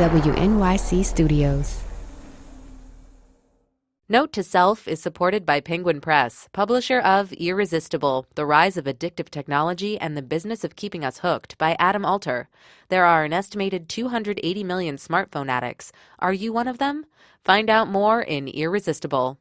WNYC Studios. Note to Self is supported by Penguin Press, publisher of Irresistible, The Rise of Addictive Technology and the Business of Keeping Us Hooked by Adam Alter. There are an estimated 280 million smartphone addicts. Are you one of them? Find out more in Irresistible.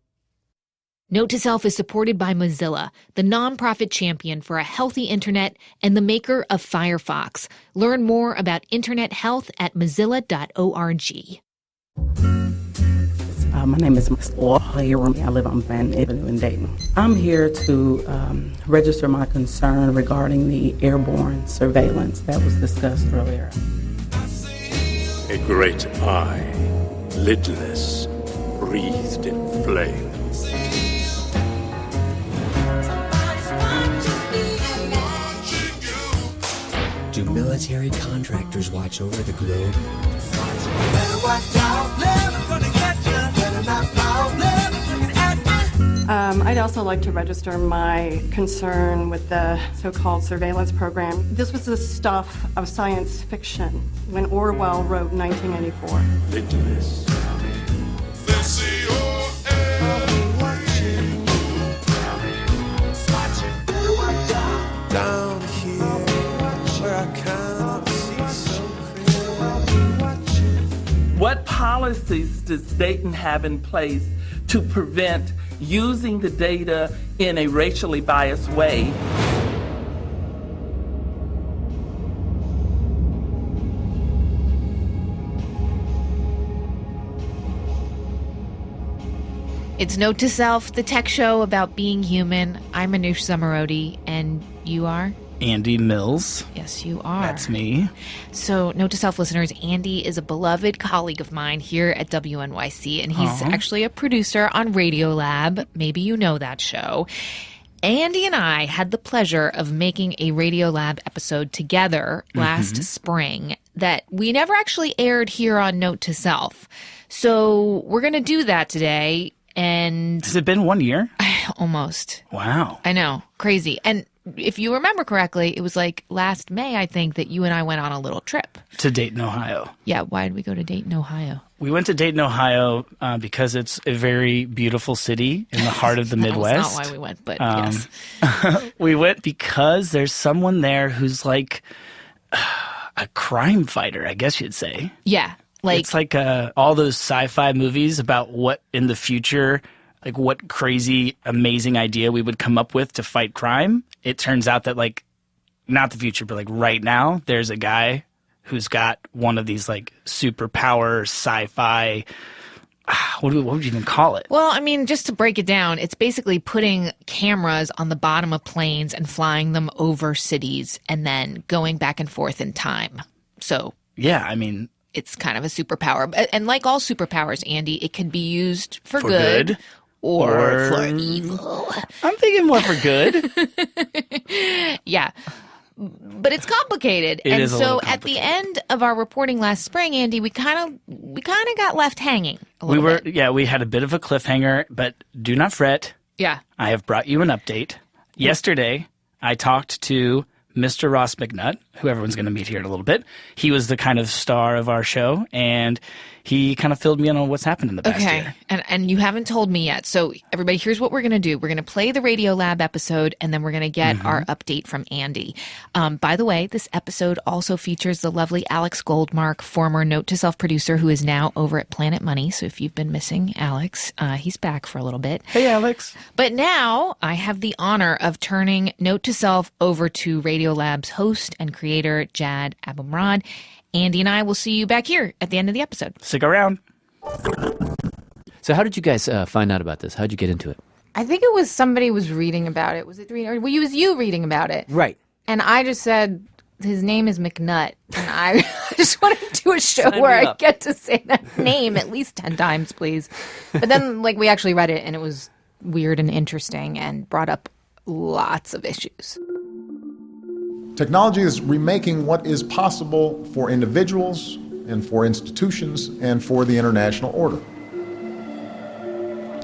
Note to Self is supported by Mozilla, the nonprofit champion for a healthy internet and the maker of Firefox. Learn more about internet health at mozilla.org. My name is Ms. Orwellian. I live on Van Avenue in Dayton. I'm here to register my concern regarding the airborne surveillance that was discussed earlier. A great eye, lidless, breathed in flame. Do military contractors watch over the globe? I'd also like to register my concern with the so-called surveillance program. This was the stuff of science fiction when Orwell wrote 1984. Lidless. Down here, where I cannot see so clear. What policies does Dayton have in place to prevent using the data in a racially biased way? It's Note to Self, the tech show about being human. I'm Anoush Zamarodi, and you are? Andy Mills. Yes, you are. That's me. So, Note to Self listeners, Andy is a beloved colleague of mine here at WNYC, and he's actually a producer on Radiolab. Maybe you know that show. Andy and I had the pleasure of making a Radiolab episode together last spring that we never actually aired here on Note to Self. So, we're going to do that today. And has it been 1 year? Almost. Wow. I know. Crazy. And if you remember correctly, it was like last May, I think, that you and I went on a little trip. To Dayton, Ohio. Yeah. Why did we go to Dayton, Ohio? We went to Dayton, Ohio because it's a very beautiful city in the heart of the Midwest. That's not why we went, but yes. We went because there's someone there who's like a crime fighter, I guess you'd say. Yeah. It's like all those sci-fi movies about what in the future, like what crazy, amazing idea we would come up with to fight crime. It turns out that like, not the future, but like right now, there's a guy who's got one of these like superpower sci-fi, what would you even call it? Well, I mean, just to break it down, it's basically putting cameras on the bottom of planes and flying them over cities and then going back and forth in time. So yeah, I mean, it's kind of a superpower. And like all superpowers, Andy, it can be used for good or for evil. I'm thinking more for good. Yeah. But it's complicated. It is a little at the end of our reporting last spring, Andy, we kind of got left hanging a little bit. Yeah, we had a bit of a cliffhanger, but do not fret. Yeah. I have brought you an update. Yesterday, I talked to Mr. Ross McNutt, who everyone's going to meet here in a little bit. He was the kind of star of our show, and he kind of filled me in on what's happened in the past year. And you haven't told me yet. So everybody, here's what we're going to do. We're going to play the Radiolab episode, and then we're going to get our update from Andy. By the way, this episode also features the lovely Alex Goldmark, former Note to Self producer, who is now over at Planet Money. So if you've been missing Alex, he's back for a little bit. Hey, Alex. But now I have the honor of turning Note to Self over to Radiolab's host and creator, Jad Abumrad. Andy and I will see you back here at the end of the episode. Stick around. So how did you guys find out about this? How did you get into it? I think it was somebody was reading about it. Was it was you reading about it? Right. And I just said, his name is McNutt. And I just want to do a show where I get to say that name at least 10 times, please. But then, we actually read it, and it was weird and interesting and brought up lots of issues. Technology is remaking what is possible for individuals and for institutions and for the international order.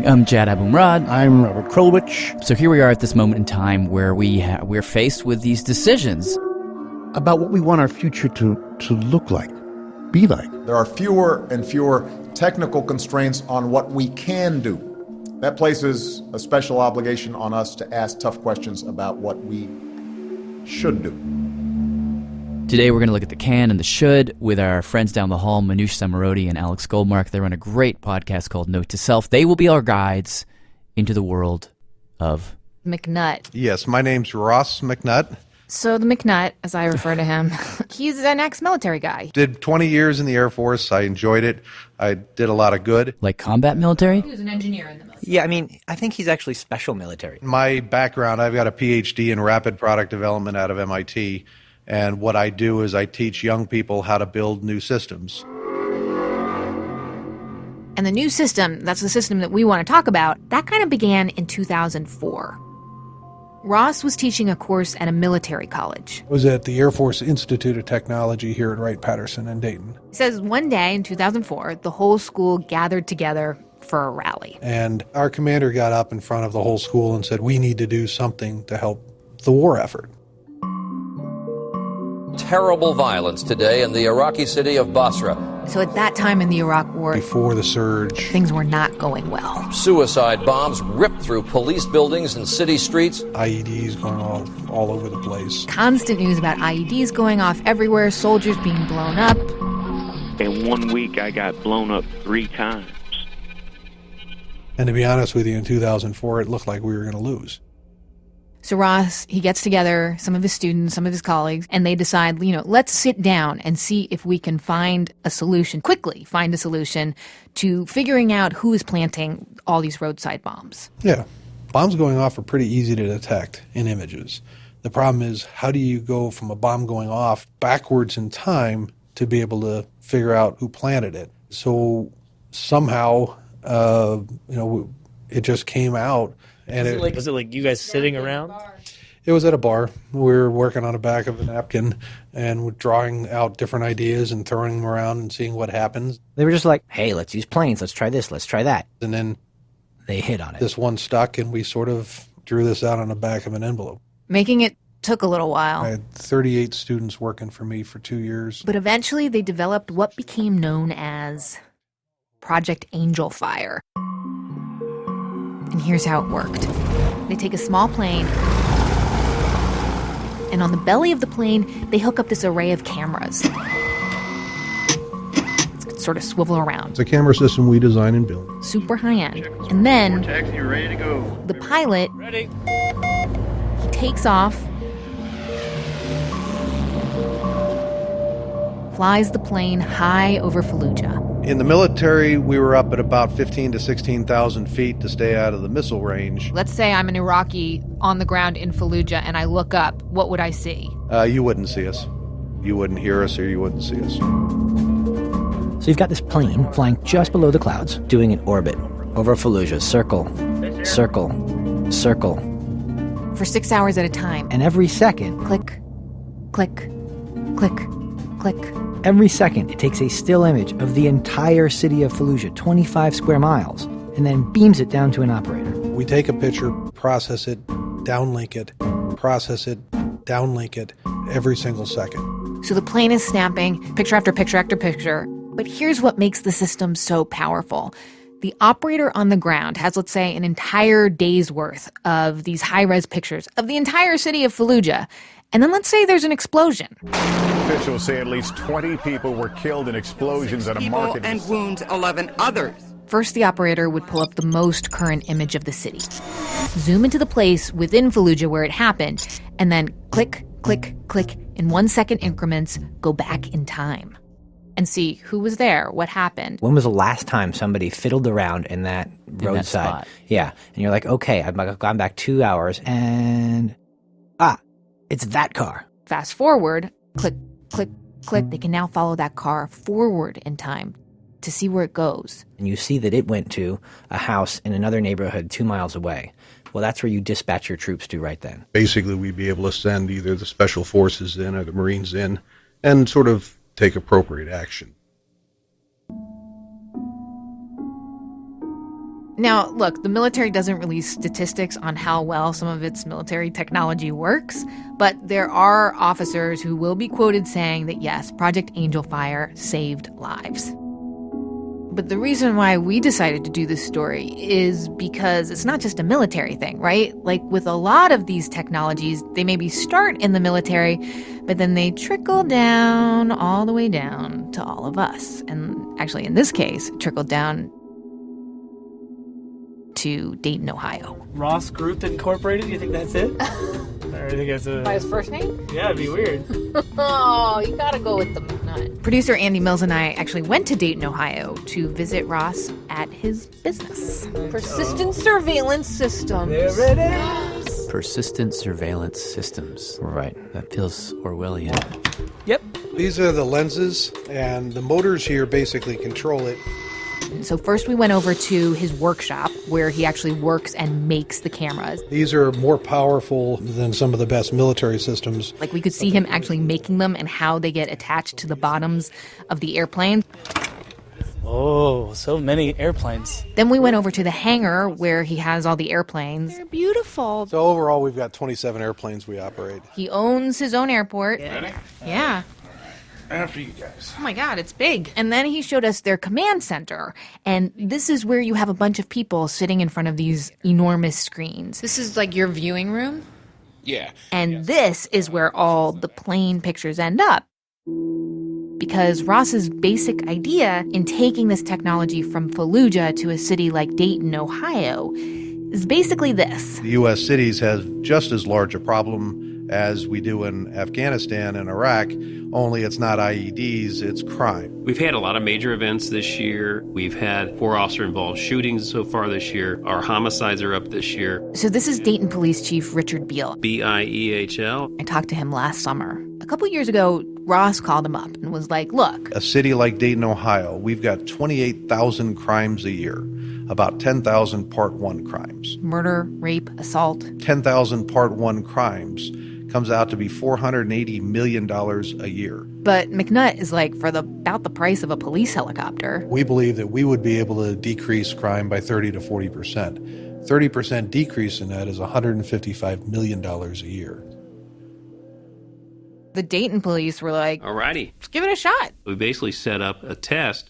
I'm Jad Abumrad. I'm Robert Krulwich. So here we are at this moment in time where we're faced with these decisions about what we want our future to look like. be like? There are fewer and fewer technical constraints on what we can do. That places a special obligation on us to ask tough questions about what we should do. Today we're going to look at the can and the should with our friends down the hall, Manoush Samarodi and Alex Goldmark. They run a great podcast called Note to Self. They will be our guides into the world of McNutt. Yes, my name's Ross McNutt. So the McNutt, as I refer to him, he's an ex-military guy. Did 20 years in the Air Force. I enjoyed it. I did a lot of good. Like combat military? He was an engineer in the military. Yeah, I mean, I think he's actually special military. My background, I've got a PhD in rapid product development out of MIT. And what I do is I teach young people how to build new systems. And the new system, that's the system that we want to talk about, that kind of began in 2004. Ross was teaching a course at a military college. I was at the Air Force Institute of Technology here at Wright-Patterson in Dayton. He says one day in 2004, the whole school gathered together for a rally. And our commander got up in front of the whole school and said, we need to do something to help the war effort. Terrible violence today in the Iraqi city of Basra. So at that time in the Iraq War, before the surge, things were not going well. Suicide bombs ripped through police buildings and city streets. IEDs going off all over the place. Constant news about IEDs going off everywhere, soldiers being blown up. In 1 week, I got blown up 3 times. And to be honest with you, in 2004, it looked like we were going to lose. So Ross, he gets together some of his students, some of his colleagues, and they decide, let's sit down and see if we can find a solution, quickly find a solution to figuring out who is planting all these roadside bombs. Yeah. Bombs going off are pretty easy to detect in images. The problem is, how do you go from a bomb going off backwards in time to be able to figure out who planted it? So somehow, it just came out. And was it like you guys sitting around? It was at a bar. We were working on the back of a napkin and we're drawing out different ideas and throwing them around and seeing what happens. They were just like, hey, let's use planes. Let's try this. Let's try that. And then they hit on it. This one stuck and we sort of drew this out on the back of an envelope. Making it took a little while. I had 38 students working for me for 2 years. But eventually they developed what became known as Project Angel Fire. And here's how it worked. They take a small plane, and on the belly of the plane, they hook up this array of cameras. It's sort of swivel around. It's a camera system we design and build. Super high-end. And then, Taxi, you're ready to go. The pilot, he takes off, flies the plane high over Fallujah. In the military, we were up at about 15 to 16,000 feet to stay out of the missile range. Let's say I'm an Iraqi on the ground in Fallujah and I look up. What would I see? You wouldn't see us. You wouldn't hear us or you wouldn't see us. So you've got this plane flying just below the clouds, doing an orbit over Fallujah. Circle, circle, circle. For 6 hours at a time. And every second, click, click, click, click. Every second, it takes a still image of the entire city of Fallujah, 25 square miles, and then beams it down to an operator. We take a picture, process it, downlink it, process it, downlink it, every single second. So the plane is snapping, picture after picture after picture. But here's what makes the system so powerful. The operator on the ground has, let's say, an entire day's worth of these high-res pictures of the entire city of Fallujah. And then let's say there's an explosion. Officials say at least 20 people were killed in explosions at a market. And wounds 11 others. First, the operator would pull up the most current image of the city, zoom into the place within Fallujah where it happened, and then click, click, click, in 1 second increments, go back in time and see who was there, what happened. When was the last time somebody fiddled around in that roadside? Spot. Yeah. And you're like, okay, I've gone back 2 hours and it's that car. Fast forward, click, click, click. They can now follow that car forward in time to see where it goes. And you see that it went to a house in another neighborhood 2 miles away. Well, that's where you dispatch your troops to right then. Basically, we'd be able to send either the special forces in or the Marines in and sort of take appropriate action. Now, look, the military doesn't release statistics on how well some of its military technology works, but there are officers who will be quoted saying that, yes, Project Angel Fire saved lives. But the reason why we decided to do this story is because it's not just a military thing, right? Like with a lot of these technologies, they maybe start in the military, but then they trickle down all the way down to all of us. And actually, in this case, it trickled down to Dayton, Ohio. Ross Group Incorporated? You think that's it? Or I think that's a... By his first name? Yeah, it'd be weird. Oh, you gotta go with the McNutt. Producer Andy Mills and I actually went to Dayton, Ohio to visit Ross at his business. Persistent surveillance systems. There it is. Persistent surveillance systems. Right. That feels Orwellian. Yep. These are the lenses, and the motors here basically control it. So first we went over to his workshop where he actually works and makes the cameras. These are more powerful than some of the best military systems. Like we could see him actually making them and how they get attached to the bottoms of the airplane. Oh, so many airplanes. Then we went over to the hangar where he has all the airplanes. They're beautiful. So overall, we've got 27 airplanes we operate. He owns his own airport. Ready? Yeah. After you guys. Oh my God, it's big. And then he showed us their command center. And this is where you have a bunch of people sitting in front of these enormous screens. This is like your viewing room? Yeah. And this is where all the plane pictures end up. Because Ross's basic idea in taking this technology from Fallujah to a city like Dayton, Ohio, is basically this. The U.S. cities have just as large a problem as we do in Afghanistan and Iraq, only it's not IEDs, it's crime. We've had a lot of major events this year. We've had 4 officer-involved shootings so far this year. Our homicides are up this year. So this is Dayton Police Chief Richard Beal. BIEHL. I talked to him last summer. A couple years ago, Ross called him up and was like, look. A city like Dayton, Ohio, we've got 28,000 crimes a year, about 10,000 Part 1 crimes. Murder, rape, assault. 10,000 Part 1 crimes comes out to be $480 million a year. But McNutt is like, for about the price of a police helicopter. We believe that we would be able to decrease crime by 30 to 40%. 30% decrease in that is $155 million a year. The Dayton police were like, Alrighty. Let's give it a shot. We basically set up a test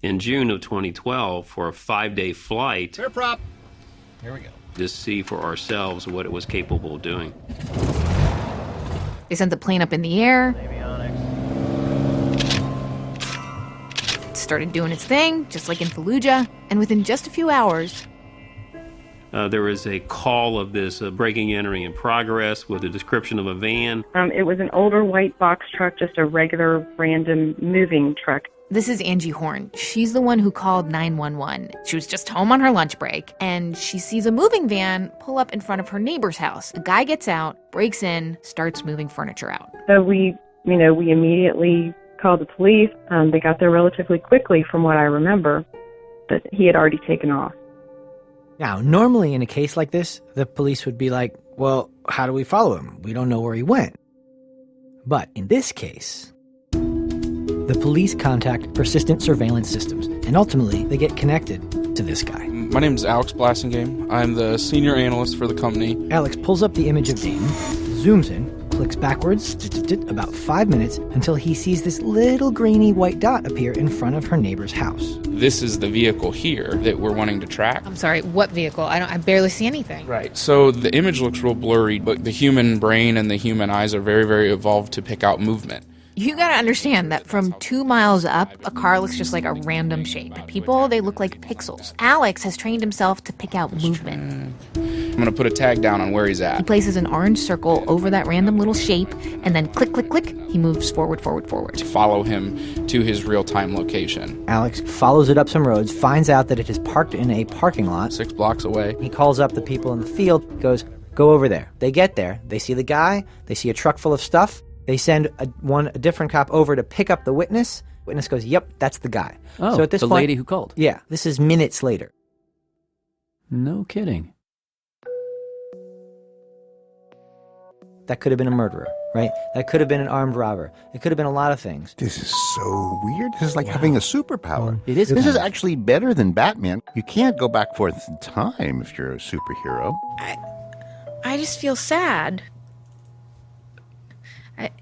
in June of 2012 for a 5-day flight. Fair prop. Here we go. To see for ourselves what it was capable of doing. They sent the plane up in the air. It started doing its thing, just like in Fallujah. And within just a few hours... there was a call of this breaking, entering in progress with a description of a van. It was an older white box truck, just a regular random moving truck. This is Angie Horn. She's the one who called 911. She was just home on her lunch break, and she sees a moving van pull up in front of her neighbor's house. A guy gets out, breaks in, starts moving furniture out. So we immediately called the police. They got there relatively quickly from what I remember, but he had already taken off. Now, normally in a case like this, the police would be like, well, how do we follow him? We don't know where he went. But in this case, the police contact persistent surveillance systems, and ultimately they get connected to this guy. My name is Alex Blassingame. I'm the senior analyst for the company. Alex pulls up the image of Dayton, zooms in, clicks backwards, about 5 minutes, until he sees this little grainy white dot appear in front of her neighbor's house. This is the vehicle here that we're wanting to track. I'm sorry, what vehicle? I barely see anything. Right. So the image looks real blurry, but the human brain and the human eyes are very, very evolved to pick out movement. You gotta understand that from 2 miles up, a car looks just like a random shape. People, they look like pixels. Alex has trained himself to pick out movement. I'm gonna put a tag down on where he's He at. places an orange circle over that random little shape, and then click, click, click, he moves forward, forward, forward. To follow him to his real-time location. Alex follows it up some roads, finds out that it is parked in a parking lot. 6 blocks away. He calls up the people in the field, goes, go over there. They get there. They see the guy. They see a truck full of stuff. They send a different cop over to pick up the witness. Witness goes, yep, that's the guy. Oh, so at this the point, lady who called. Yeah, this is minutes later. No kidding. That could have been a murderer. right? That could have been an armed robber. It could have been a lot of things. This is so weird. This is like having a superpower. It is. This is actually better than Batman. You can't go back forth in time if you're a superhero. I just feel sad.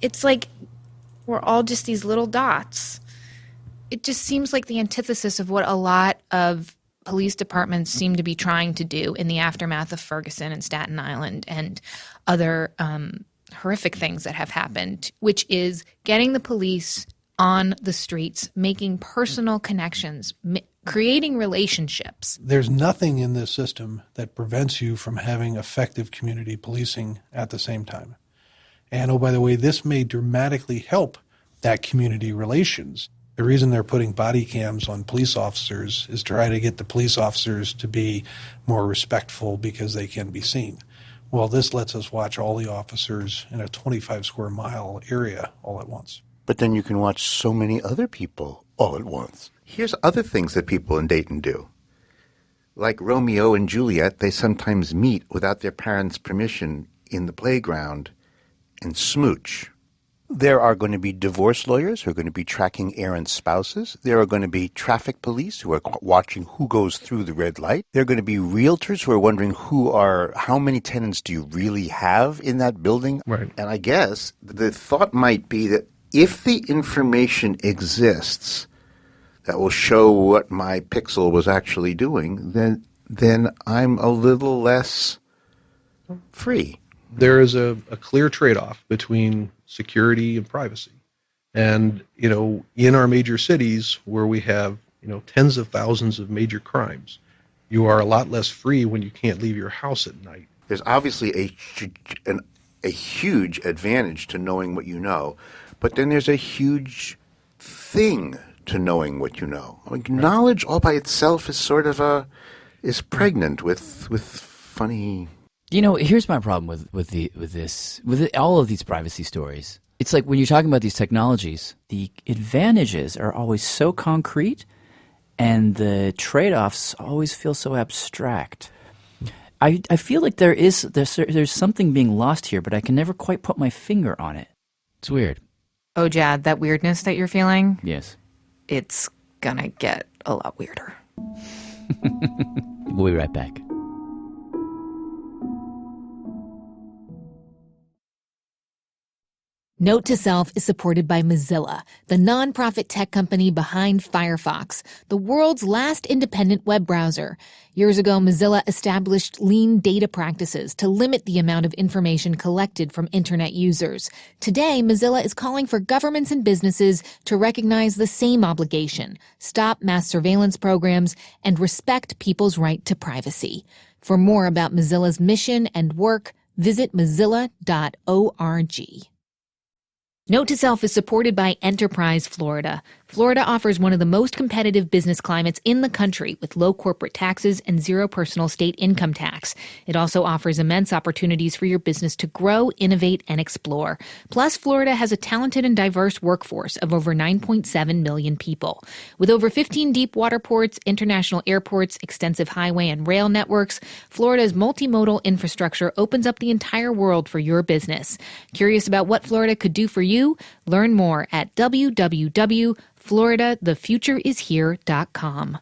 It's like we're all just these little dots. It just seems like the antithesis of what a lot of police departments seem to be trying to do in the aftermath of Ferguson and Staten Island and other horrific things that have happened, which is getting the police on the streets, making personal connections, creating relationships. There's nothing in this system that prevents you from having effective community policing at the same time. And oh, by the way, this may dramatically help that community relations. The reason they're putting body cams on police officers is to try to get the police officers to be more respectful because they can be seen. Well, this lets us watch all the officers in a 25 square mile area all at once. But then you can watch so many other people all at once. Here's other things that people in Dayton do. Like Romeo and Juliet, they sometimes meet without their parents' permission in the playground and smooch. There are going to be divorce lawyers who are going to be tracking errant spouses. There are going to be traffic police who are watching who goes through the red light. There are going to be realtors who are wondering how many tenants do you really have in that building? Right. And I guess the thought might be that if the information exists that will show what my pixel was actually doing, then I'm a little less free. There is a clear trade-off between security and privacy. And, in our major cities where we have, tens of thousands of major crimes, you are a lot less free when you can't leave your house at night. There's obviously a huge advantage to knowing what you know, but then there's a huge thing to knowing what you know. I mean, knowledge all by itself is sort of is pregnant with funny. Here's my problem with all of these privacy stories. It's like when you're talking about these technologies, the advantages are always so concrete, and the trade-offs always feel so abstract. I feel like there's something being lost here, but I can never quite put my finger on it. It's weird. Oh, Jad, that weirdness that you're feeling? Yes. It's gonna get a lot weirder. We'll be right back. Note to Self is supported by Mozilla, the nonprofit tech company behind Firefox, the world's last independent web browser. Years ago, Mozilla established lean data practices to limit the amount of information collected from internet users. Today, Mozilla is calling for governments and businesses to recognize the same obligation, stop mass surveillance programs, and respect people's right to privacy. For more about Mozilla's mission and work, visit mozilla.org. Note to Self is supported by Enterprise Florida. Florida offers one of the most competitive business climates in the country with low corporate taxes and zero personal state income tax. It also offers immense opportunities for your business to grow, innovate, and explore. Plus, Florida has a talented and diverse workforce of over 9.7 million people. With over 15 deep water ports, international airports, extensive highway and rail networks, Florida's multimodal infrastructure opens up the entire world for your business. Curious about what Florida could do for you? Learn more at www.floridathefutureishere.com.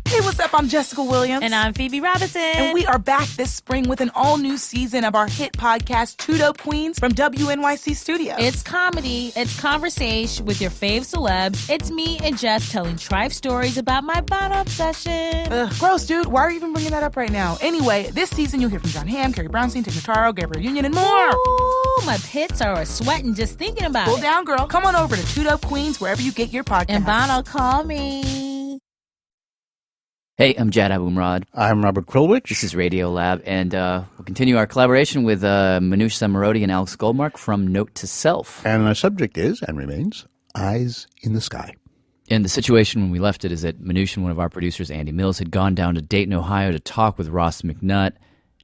Hey, what's up? I'm Jessica Williams. And I'm Phoebe Robinson. And we are back this spring with an all-new season of our hit podcast, Two Dope Queens, from WNYC Studios. It's comedy, it's conversation with your fave celebs. It's me and Jess telling trife stories about my bottle obsession. Ugh, gross, dude. Why are you even bringing that up right now? Anyway, this season you'll hear from John Hamm, Carrie Brownstein, Tig Notaro, Gabrielle Union, and more. Ooh, my pits are sweating just thinking about Cool it. down, girl. Come on over to Two Dope Queens, wherever you get your podcast. And Bono, call me. Hey, I'm Jad Abumrad. I'm Robert Krulwich. This is Radio Lab, and we'll continue our collaboration with Manoush Samarodi and Alex Goldmark from Note to Self. And our subject is, and remains, Eyes in the Sky. And the situation when we left it is that Manoush and one of our producers, Andy Mills, had gone down to Dayton, Ohio to talk with Ross McNutt,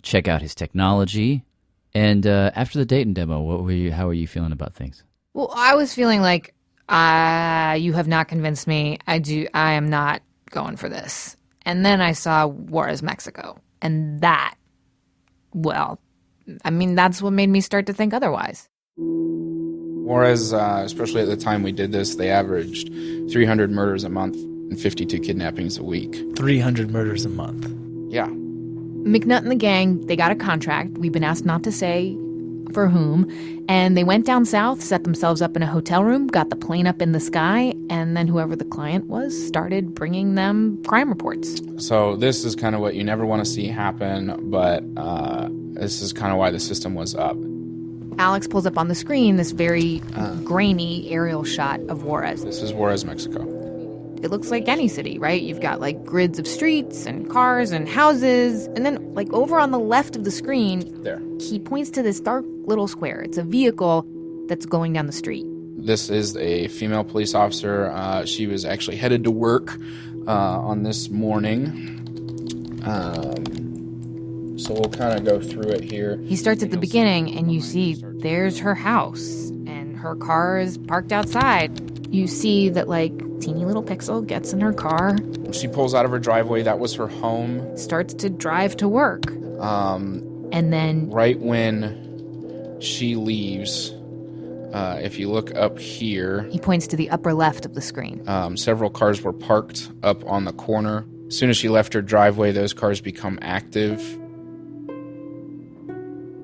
check out his technology. And after the Dayton demo, how were you feeling about things? Well, I was feeling like, you have not convinced me. I am not going for this. And then I saw Juarez, Mexico. And that, well, I mean, that's what made me start to think otherwise. Juarez, especially at the time we did this, they averaged 300 murders a month and 52 kidnappings a week. 300 murders a month. Yeah. McNutt and the gang, they got a contract. We've been asked not to say for whom. And they went down south, set themselves up in a hotel room, got the plane up in the sky, and then whoever the client was started bringing them crime reports. So this is kind of what you never want to see happen, but this is kind of why the system was up. Alex pulls up on the screen this very grainy aerial shot of Juarez. This is Juarez, Mexico. It looks like any city, right? You've got like grids of streets and cars and houses. And then like over on the left of the screen, there, he points to this dark little square. It's a vehicle that's going down the street. This is a female police officer. She was actually headed to work on this morning. So we'll kind of go through it here. He starts at the beginning and you see there's her house and her car is parked outside. You see that like teeny little pixel gets in her car. She pulls out of her driveway. That was her home. Starts to drive to work. And then right when she leaves, if you look up here, he points to the upper left of the screen. Several cars were parked up on the corner. As soon as she left her driveway, those cars become active.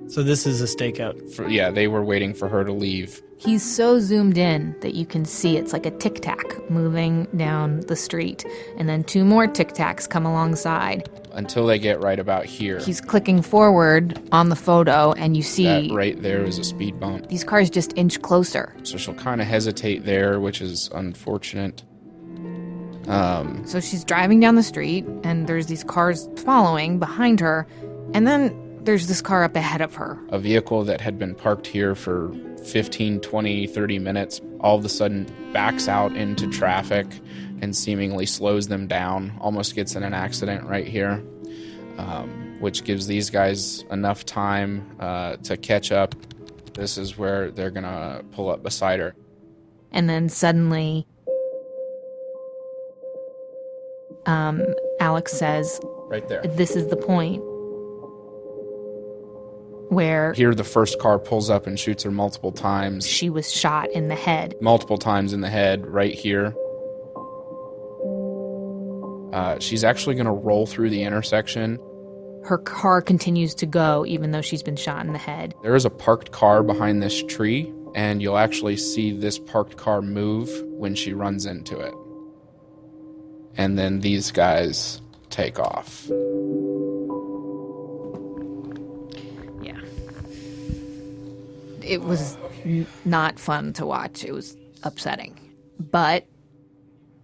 So this is a stakeout. Yeah, they were waiting for her to leave. He's so zoomed in that you can see it's like a tic-tac moving down the street. And then two more tic-tacs come alongside. Until they get right about here. He's clicking forward on the photo and you see... that right there is a speed bump. These cars just inch closer. So she'll kind of hesitate there, which is unfortunate. So she's driving down the street and there's these cars following behind her. And then there's this car up ahead of her. A vehicle that had been parked here for 15, 20, 30 minutes all of a sudden backs out into traffic and seemingly slows them down, almost gets in an accident right here, which gives these guys enough time to catch up. This is where they're going to pull up beside her. And then suddenly, Alex says, right there, this is the point where here the first car pulls up and shoots her multiple times. She was shot in the head. Multiple times in the head, right here. She's actually going to roll through the intersection. Her car continues to go even though she's been shot in the head. There is a parked car behind this tree, and you'll actually see this parked car move when she runs into it. And then these guys take off. It was not fun to watch. It was upsetting. But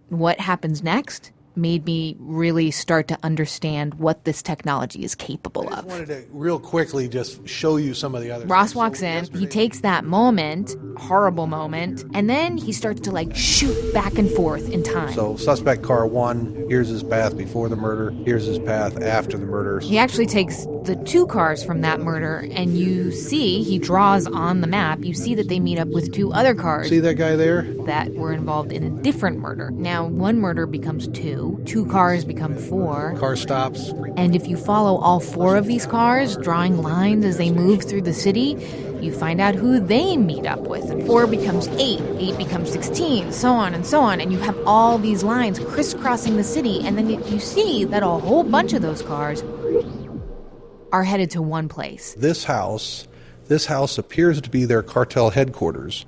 what happens next made me really start to understand what this technology is capable of. I wanted to real quickly just show you some of the other Ross walks in, he takes that moment, horrible moment, and then he starts to like shoot back and forth in time. So suspect car 1, here's his path before the murder, here's his path after the murder. He actually takes the two cars from that murder, and you see, he draws on the map, you see that they meet up with two other cars. See that guy there? That were involved in a different murder. Now, one murder becomes two cars become 4. Car stops. And if you follow all 4 of these cars, drawing lines as they move through the city, you find out who they meet up with. And 4 becomes 8, 8 becomes 16, so on and so on. And you have all these lines crisscrossing the city, and then you see that a whole bunch of those cars are headed to one place. This house appears to be their cartel headquarters.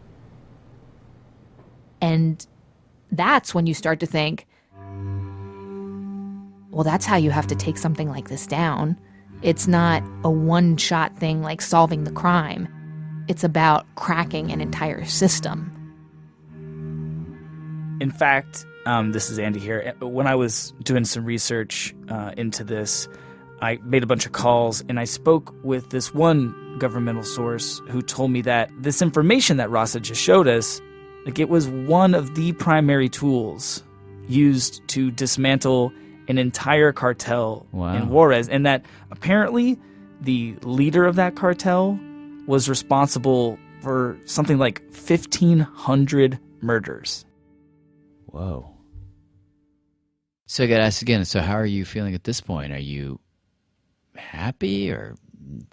And that's when you start to think, well, that's how you have to take something like this down. It's not a one-shot thing like solving the crime. It's about cracking an entire system. In fact, this is Andy here. When I was doing some research into this, I made a bunch of calls, and I spoke with this one governmental source who told me that this information that Ross had just showed us, like, it was one of the primary tools used to dismantle an entire cartel in Juarez, and that apparently the leader of that cartel was responsible for something like 1,500 murders. Whoa. So I got to ask again, so how are you feeling at this point? Are you happy or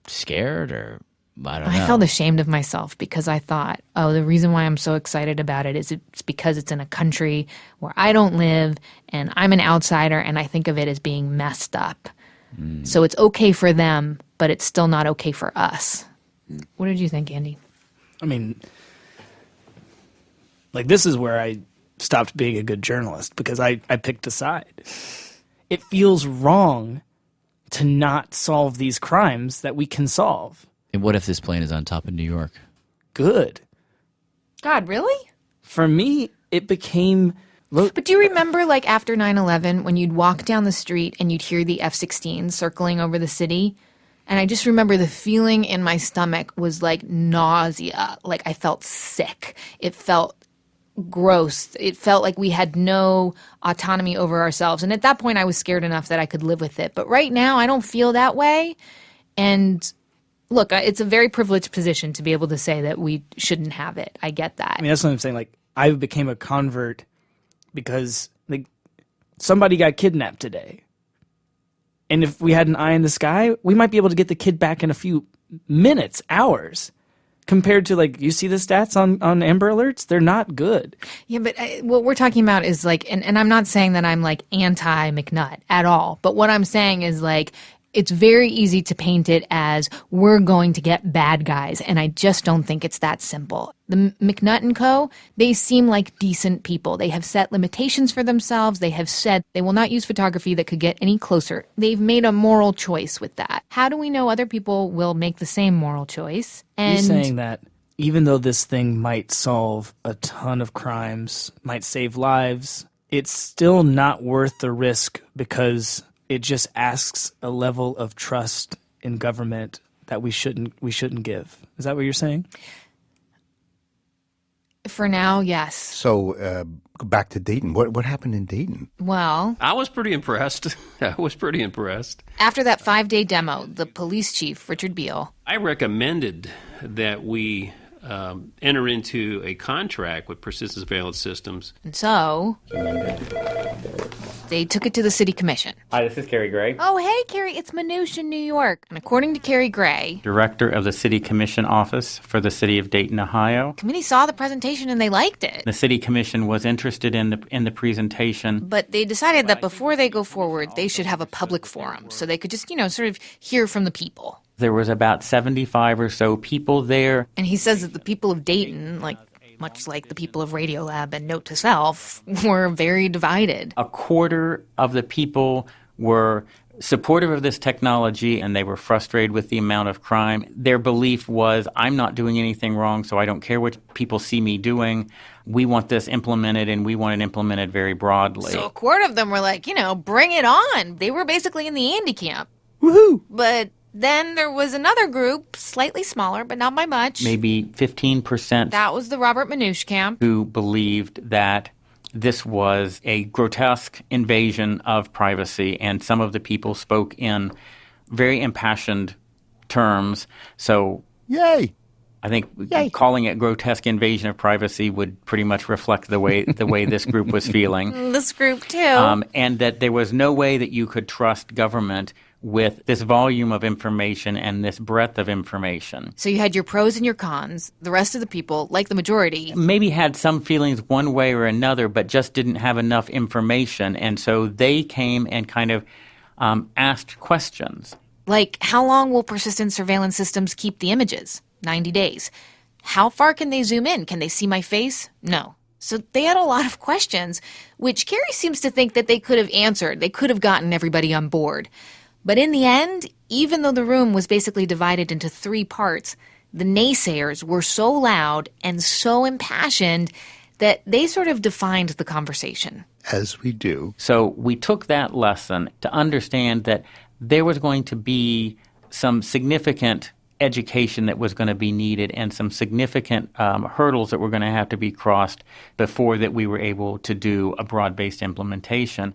scared or I don't know. I felt ashamed of myself because I thought, oh, the reason why I'm so excited about it is it's because it's in a country where I don't live and I'm an outsider and I think of it as being messed up. So it's okay for them, but it's still not okay for us. What did you think, Andy? I mean, like, this is where I stopped being a good journalist because I picked a side. It feels wrong to not solve these crimes that we can solve. And what if this plane is on top of New York? Good. God, really? For me, it became... But do you remember, like, after 9/11, when you'd walk down the street and you'd hear the F-16s circling over the city? And I just remember the feeling in my stomach was like nausea. Like, I felt sick. It felt gross. It felt like we had no autonomy over ourselves. And at that point, I was scared enough that I could live with it. But right now, I don't feel that way. And look, it's a very privileged position to be able to say that we shouldn't have it. I get that. I mean, that's what I'm saying. Like, I became a convert because, like, somebody got kidnapped today. And if we had an eye in the sky, we might be able to get the kid back in a few minutes, hours. Compared to, like, you see the stats on Amber Alerts? They're not good. Yeah, but what we're talking about is, like, and I'm not saying that I'm, like, anti-McNutt at all. But what I'm saying is, like, it's very easy to paint it as we're going to get bad guys, and I just don't think it's that simple. The McNutt and Co., they seem like decent people. They have set limitations for themselves. They have said they will not use photography that could get any closer. They've made a moral choice with that. How do we know other people will make the same moral choice? And you're saying that even though this thing might solve a ton of crimes, might save lives, it's still not worth the risk because it just asks a level of trust in government that we shouldn't give. Is that what you're saying? For now, yes. So back to Dayton. What happened in Dayton? Well, I was pretty impressed. After that 5-day demo, the police chief, Richard Beale, I recommended that we enter into a contract with Persistent Surveillance Systems. And so they took it to the city commission. Hi, this is Carrie Gray. Oh, hey, Carrie, it's Manoush in New York. And according to Carrie Gray, Director of the City Commission Office for the City of Dayton, Ohio. Committee saw the presentation and they liked it. The City Commission was interested in the presentation. But they decided that before they go forward, they should have a public forum so they could just, sort of hear from the people. There was about 75 or so people there. And he says that the people of Dayton, much like the people of Radiolab and Note to Self, were very divided. A quarter of the people were supportive of this technology and they were frustrated with the amount of crime. Their belief was, I'm not doing anything wrong, so I don't care what people see me doing. We want this implemented and we want it implemented very broadly. So a quarter of them were like, bring it on. They were basically in the Andy camp. Woohoo! But then there was another group, slightly smaller, but not by much. Maybe 15%. That was the Robert Manoush camp. Who believed that this was a grotesque invasion of privacy, and some of the people spoke in very impassioned terms. So, yay! I think calling it grotesque invasion of privacy would pretty much reflect the way this group was feeling. This group, too. And that there was no way that you could trust government with this volume of information and this breadth of information. So you had your pros and your cons. The rest of the people, like the majority, maybe had some feelings one way or another, but just didn't have enough information. And so they came and kind of asked questions. Like, how long will persistent surveillance systems keep the images? 90 days. How far can they zoom in? Can they see my face? No. So they had a lot of questions, which Carrie seems to think that they could have answered. They could have gotten everybody on board. But in the end, even though the room was basically divided into 3 parts, the naysayers were so loud and so impassioned that they sort of defined the conversation. As we do. So we took that lesson to understand that there was going to be some significant education that was going to be needed and some significant hurdles that were going to have to be crossed before that we were able to do a broad-based implementation.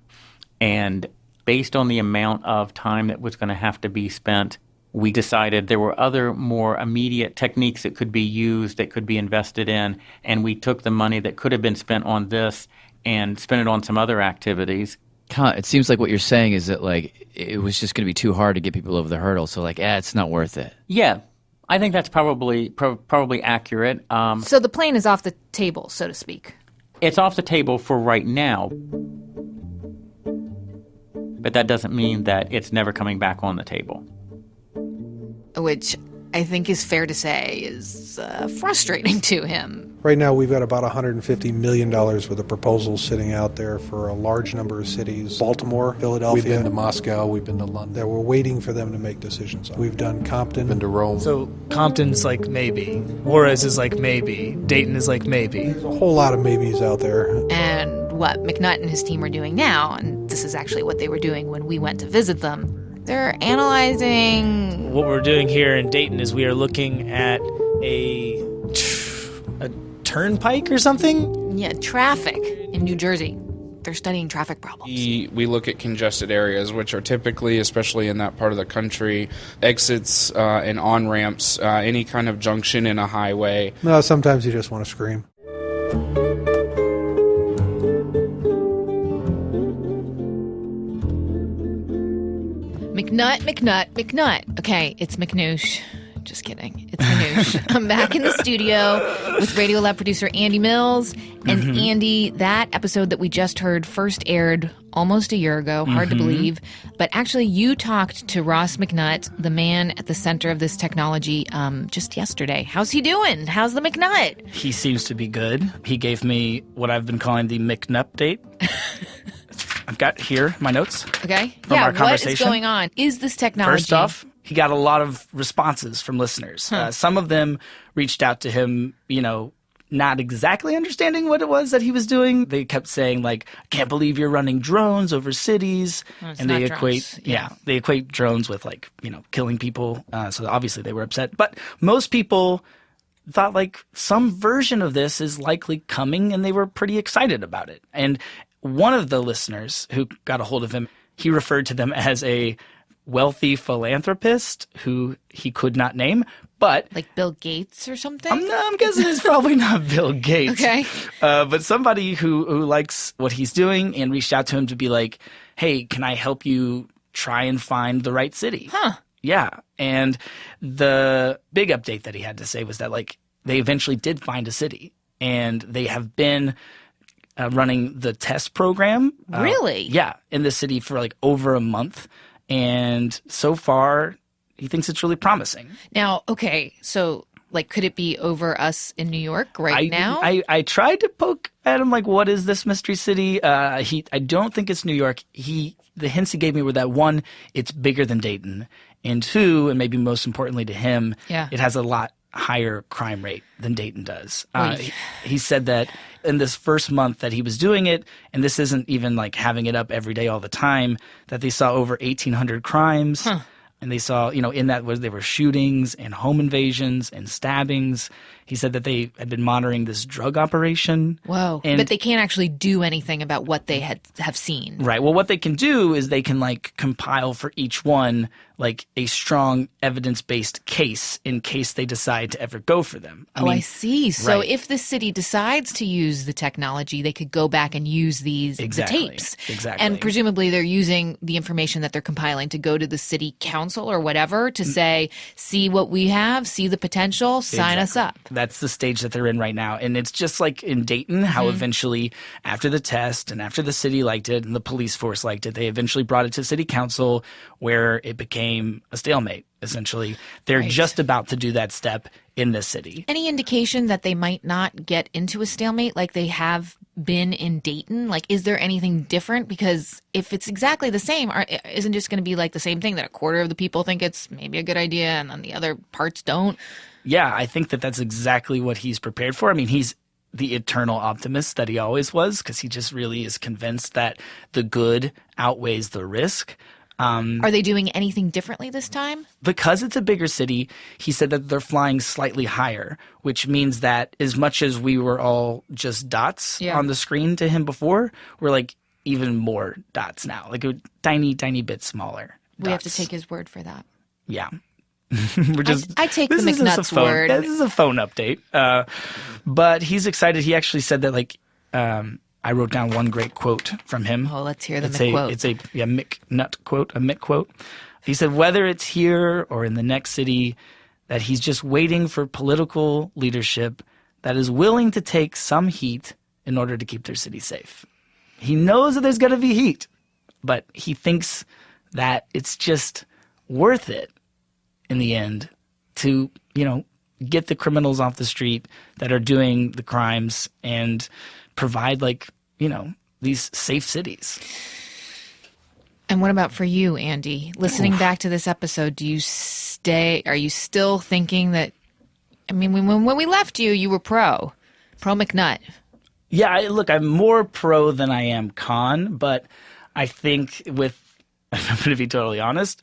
And based on the amount of time that was going to have to be spent, we decided there were other more immediate techniques that could be used, that could be invested in, and we took the money that could have been spent on this and spent it on some other activities. It seems like what you're saying is that like it was just going to be too hard to get people over the hurdle. So like, it's not worth it. Yeah, I think that's probably accurate. So the plane is off the table, so to speak. It's off the table for right now, but that doesn't mean that it's never coming back on the table. Which I think is fair to say is frustrating to him. Right now, we've got about $150 million worth of proposals sitting out there for a large number of cities. Baltimore, Philadelphia. We've been to Moscow. We've been to London. That we're waiting for them to make decisions on. We've done Compton. Been to Rome. So Compton's like maybe. Juarez is like maybe. Dayton is like maybe. There's a whole lot of maybes out there. And what McNutt and his team are doing now, and this is actually what they were doing when we went to visit them, they're analyzing... What we're doing here in Dayton is we are looking at a turnpike or something? Yeah, traffic in New Jersey. They're studying traffic problems. We look at congested areas, which are typically, especially in that part of the country, exits and on-ramps, any kind of junction in a highway. No, sometimes you just want to scream. McNutt. Okay, it's McNoosh. Just kidding. It's Manouche. I'm back in the studio with Radiolab producer Andy Mills. And Andy, that episode that we just heard first aired almost a year ago. Hard to believe. But actually, you talked to Ross McNutt, the man at the center of this technology, just yesterday. How's he doing? How's the McNutt? He seems to be good. He gave me what I've been calling the McNutt-date. I've got here my notes. Okay. From our what is conversation. going on? Is this technology... First off, he got a lot of responses from listeners. Some of them reached out to him, not exactly understanding what it was that he was doing. They kept saying, like, I can't believe you're running drones over cities. And they equate, they equate drones with, like, killing people. So obviously they were upset. But most people thought, like, some version of this is likely coming, and they were pretty excited about it. And one of the listeners who got a hold of him, he referred to them as a wealthy philanthropist who he could not name, but... Like Bill Gates or something? I'm guessing it's probably not Bill Gates. Okay. But somebody who likes what he's doing and reached out to him to be like, hey, can I help you try and find the right city? Yeah. And the big update that he had to say was that, like, they eventually did find a city, and they have been... running the test program. Really? Yeah, in the city for like over a month. And so far, he thinks it's really promising. Now, okay, so like, could it be over us in New York now? I tried to poke at him, like, what is this mystery city? I don't think it's New York. The hints he gave me were that, one, it's bigger than Dayton, and two, and maybe most importantly to him, it has a lot higher crime rate than Dayton does. He said that in this first month that he was doing it, and this isn't even like having it up every day all the time, that they saw over 1,800 crimes. And they saw, in that there were shootings and home invasions and stabbings. He said that they had been monitoring this drug operation. Whoa. But they can't actually do anything about what they have seen. Right. Well, what they can do is they can, like, compile for each one, like, a strong evidence-based case in case they decide to ever go for them. I see. So if the city decides to use the technology, they could go back and use the tapes. Exactly. And presumably they're using the information that they're compiling to go to the city council or whatever to say, see what we have, see the potential, sign us up. That's the stage that they're in right now. And it's just like in Dayton, how eventually, after the test and after the city liked it and the police force liked it, they eventually brought it to city council where it became a stalemate, essentially. They're just about to do that step in this city. Any indication that they might not get into a stalemate like they have been in Dayton? Like, is there anything different? Because if it's exactly the same, isn't it just going to be like the same thing that a quarter of the people think it's maybe a good idea and then the other parts don't? Yeah, I think that that's exactly what he's prepared for. I mean, he's the eternal optimist that he always was, because he just really is convinced that the good outweighs the risk. Are they doing anything differently this time? Because it's a bigger city, he said that they're flying slightly higher, which means that as much as we were all just dots on the screen to him before, we're like even more dots now, like a tiny, tiny bit smaller. We have to take his word for that. Yeah. We're just, I take the McNutt's word. This is a phone update. But he's excited. He actually said that, like, I I wrote down one great quote from him. Oh, let's hear the It's McQuote. It's a McNutt quote, a Mick quote. He said, whether it's here or in the next city, that he's just waiting for political leadership that is willing to take some heat in order to keep their city safe. He knows that there's going to be heat, but he thinks that it's just worth it in the end to, get the criminals off the street that are doing the crimes and provide these safe cities. And what about for you, Andy? Listening back to this episode, are you still thinking that, when we left you, you were pro McNutt. Yeah, I'm more pro than I am con, but I think if I'm going to be totally honest,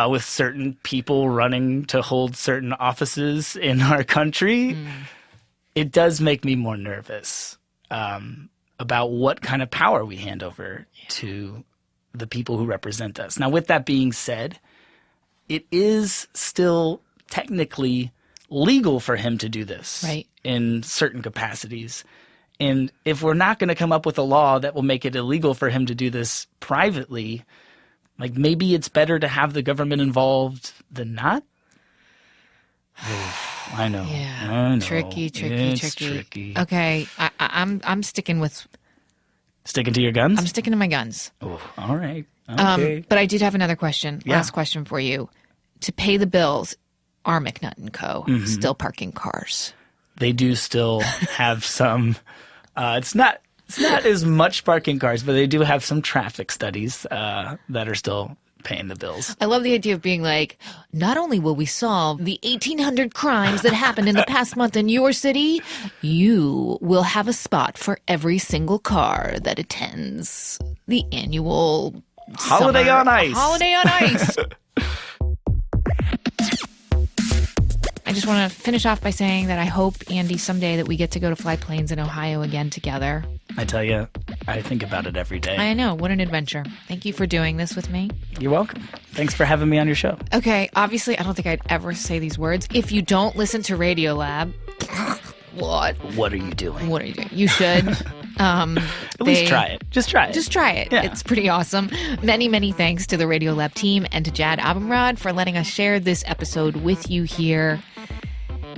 with certain people running to hold certain offices in our country, it does make me more nervous about what kind of power we hand over to the people who represent us. Now, with that being said, it is still technically legal for him to do this in certain capacities. And if we're not going to come up with a law that will make it illegal for him to do this privately, maybe it's better to have the government involved than not. I know. Yeah. I know. Tricky. Okay, I'm sticking with. Sticking to your guns? I'm sticking to my guns. Oh, all right. Okay. But I did have another question. Yeah. Last question for you. To pay the bills, are McNutt and Co. still parking cars? They do still have some. It's not as much parking cars, but they do have some traffic studies that are still paying the bills. I love the idea of being like, not only will we solve the 1,800 crimes that happened in the past month in your city, you will have a spot for every single car that attends the annual Holiday on Ice. Holiday on Ice. I just want to finish off by saying that I hope, Andy, someday that we get to go to fly planes in Ohio again together. I tell you, I think about it every day. I know. What an adventure. Thank you for doing this with me. You're welcome. Thanks for having me on your show. Okay, obviously, I don't think I'd ever say these words. If you don't listen to Radiolab, what are you doing? What are you doing? You should. At least try it. Just try it. Just try it. Yeah. It's pretty awesome. Many, many thanks to the Radiolab team and to Jad Abumrad for letting us share this episode with you here.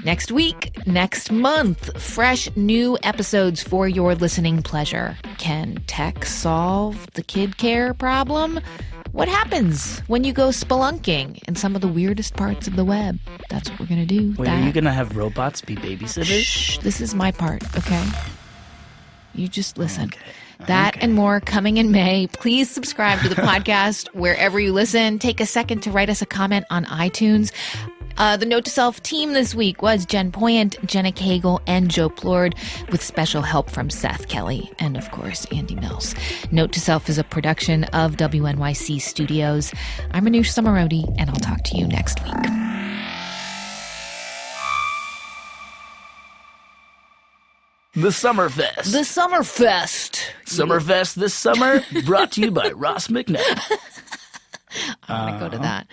Next week, next month, fresh new episodes for your listening pleasure. Can tech solve the kid care problem? What happens when you go spelunking in some of the weirdest parts of the web? That's what we're going to do. Wait, are you going to have robots be babysitters? Shh, this is my part, okay? You just listen. That and more coming in May. Please subscribe to the podcast wherever you listen. Take a second to write us a comment on iTunes. The Note to Self team this week was Jen Poyant, Jenna Cagle, and Joe Plord, with special help from Seth Kelly and, of course, Andy Mills. Note to Self is a production of WNYC Studios. I'm Manoush Samarodi, and I'll talk to you next week. The Summerfest. The Summerfest. Summerfest this summer, brought to you by Ross McNutt. I'm going to go to that.